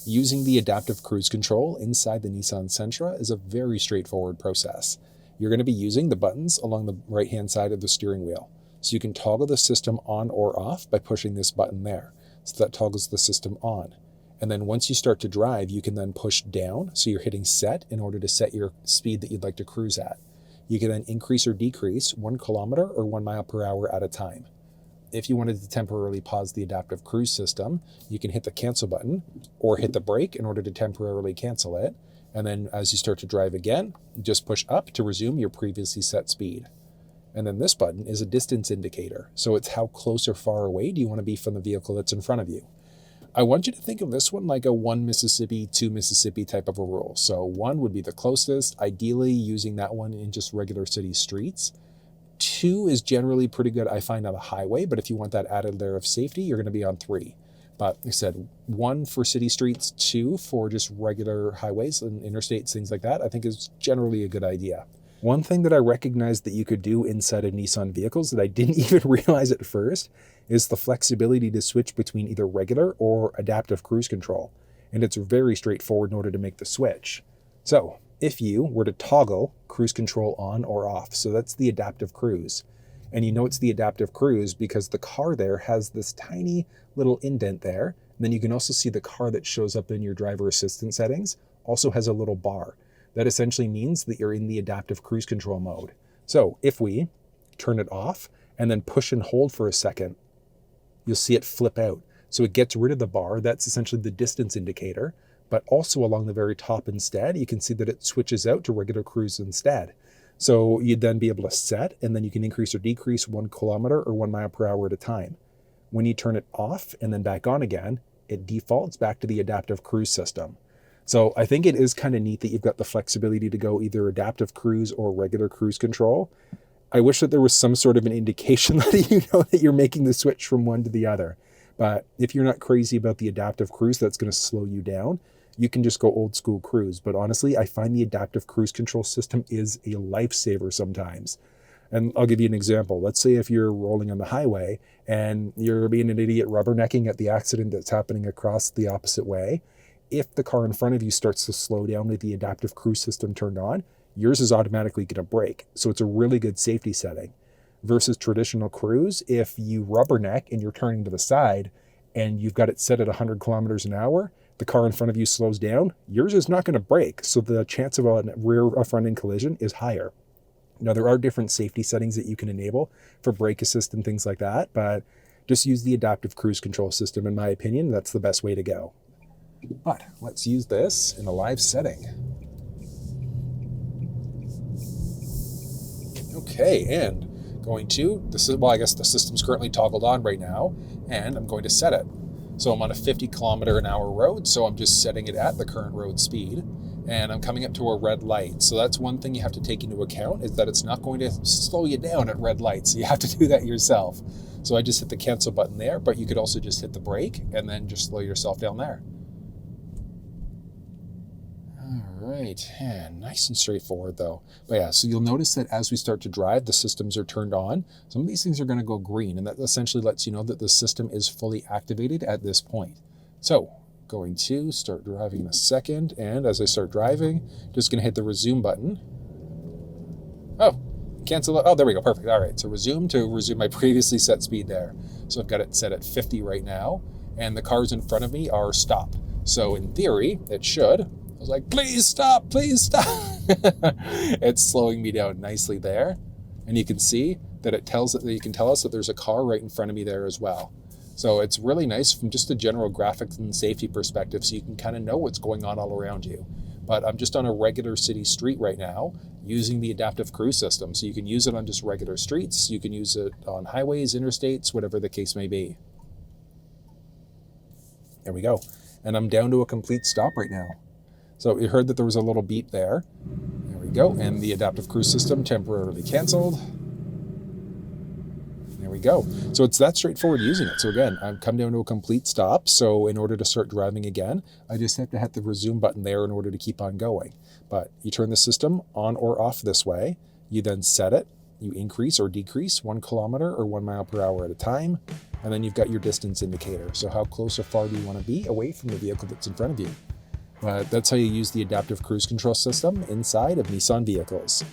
using the adaptive cruise control inside the Nissan Sentra is a very straightforward process. You're going to be using the buttons along the right-hand side of the steering wheel. So you can toggle the system on or off by pushing this button there. So that toggles the system on. And then once you start to drive, you can then push down, so you're hitting set in order to set your speed that you'd like to cruise at. You can then increase or decrease 1 kilometer or 1 mile per hour at a time. If you wanted to temporarily pause the adaptive cruise system, you can hit the cancel button or hit the brake in order to temporarily cancel it. And then as you start to drive again, just push up to resume your previously set speed. And then this button is a distance indicator. So it's how close or far away do you want to be from the vehicle that's in front of you. I want you to think of this one like a 1 Mississippi, 2 Mississippi type of a rule. So 1 would be the closest, ideally using that one in just regular city streets. 2 is generally pretty good, I find, on a highway, but if you want that added layer of safety, you're going to be on 3. But like I said, 1 for city streets, 2 for just regular highways and interstates, things like that, I think is generally a good idea. One thing that I recognized that you could do inside of Nissan vehicles that I didn't even realize at first is the flexibility to switch between either regular or adaptive cruise control. And it's very straightforward in order to make the switch. So if you were to toggle cruise control on or off, so that's the adaptive cruise. And you know it's the adaptive cruise because the car there has this tiny little indent there. And then you can also see the car that shows up in your driver assistance settings also has a little bar. That essentially means that you're in the adaptive cruise control mode. So if we turn it off and then push and hold for a second, you'll see it flip out. So it gets rid of the bar. That's essentially the distance indicator. But also along the very top instead, you can see that it switches out to regular cruise instead. So you'd then be able to set, and then you can increase or decrease 1 kilometer or 1 mile per hour at a time. When you turn it off and then back on again, it defaults back to the adaptive cruise system. So I think it is kind of neat that you've got the flexibility to go either adaptive cruise or regular cruise control. I wish that there was some sort of an indication that you know that you're making the switch from one to the other. But if you're not crazy about the adaptive cruise, that's going to slow you down. You can just go old school cruise. But honestly, I find the adaptive cruise control system is a lifesaver sometimes. And I'll give you an example. Let's say if you're rolling on the highway and you're being an idiot rubbernecking at the accident that's happening across the opposite way. If the car in front of you starts to slow down with the adaptive cruise system turned on, yours is automatically going to brake. So it's a really good safety setting. Versus traditional cruise, if you rubberneck and you're turning to the side and you've got it set at 100 kilometers an hour, the car in front of you slows down, yours is not going to brake. So the chance of a front-end collision is higher. Now, there are different safety settings that you can enable for brake assist and things like that, but just use the adaptive cruise control system. In my opinion, that's the best way to go. But let's use this in a live setting. Okay, and going to, I guess the system's currently toggled on right now, and I'm going to set it. So I'm on a 50 kilometer an hour road, so I'm just setting it at the current road speed, and I'm coming up to a red light. So that's one thing you have to take into account, is that it's not going to slow you down at red lights. So you have to do that yourself. So I just hit the cancel button there, but you could also just hit the brake and then just slow yourself down there. Right, and nice and straightforward though. But yeah, so you'll notice that as we start to drive, the systems are turned on. Some of these things are going to go green, and that essentially lets you know that the system is fully activated at this point. So going to start driving in a second, and as I start driving, just going to hit the resume button. Oh, cancel it. Oh, there we go. Perfect. All right, so resume to resume my previously set speed there. So I've got it set at 50 right now, and the cars in front of me are stop. So in theory, it should. I was like, please stop, please stop. It's slowing me down nicely there. And you can see that you can tell us that there's a car right in front of me there as well. So it's really nice from just a general graphics and safety perspective, so you can kind of know what's going on all around you. But I'm just on a regular city street right now using the adaptive cruise system. So you can use it on just regular streets. You can use it on highways, interstates, whatever the case may be. There we go. And I'm down to a complete stop right now. So you heard that there was a little beep there. There we go. And the adaptive cruise system temporarily canceled. There we go. So it's that straightforward using it. So again, I've come down to a complete stop. So in order to start driving again, I just have to hit the resume button there in order to keep on going. But you turn the system on or off this way. You then set it You increase or decrease 1 kilometer or 1 mile per hour at a time. And then you've got your distance indicator. So how close or far do you want to be away from the vehicle that's in front of you? That's how you use the adaptive cruise control system inside of Nissan vehicles.